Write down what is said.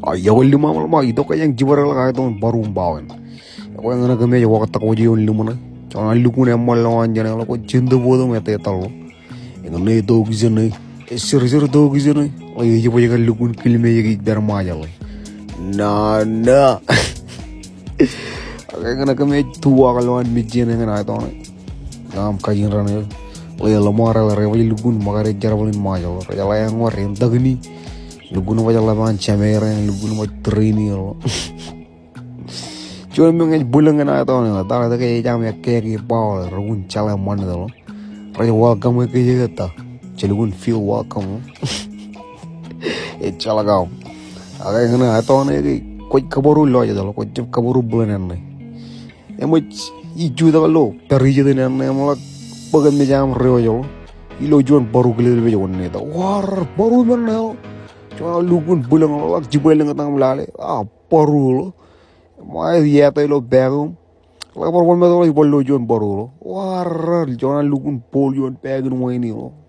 Ayaw limamal ma ito kayang jibara la kahit on barum bawen. Ako yang na kami jawa kata ko jiyon limana. Jangan luku ne mal lawan jana la ko jindu bodo mete talo. Yang ne do gizene. Sir do gizene. Ay jibo jaga lukun kilme yagi darma jala. Na. Ako yang na kami tuwa kalwan mijjen yang na ito ne. Ngam kajin rane. Oya lamara la rewa lukun magare jarbalin ma jala. Jala yang war yang dagni. Lukun wa jala man chamera yang lukun wa trini lo. Cuma mengenai bulan kan atau nih, tahu tak kayak jam ya kayak bawal, rukun cala mana tu, raja welcome ke jaga ta, celukun feel welcome, cala kau, agak kena atau nih, kau kabaru lo aja tu, kau jam kabaru bulan ni, emo iju tak lo, pergi jadi ni, malah bagan macam reo jo, ilo jual baru kelir bejo ni ta, war baru mana, cuma lukun bulan lo, jibel dengan tang melale, baru lo. Mai dia tu lo bagum, kalau perempuan itu lagi boleh jual baru lo, wah, jangan lukun pol jual bagun mau ini lo.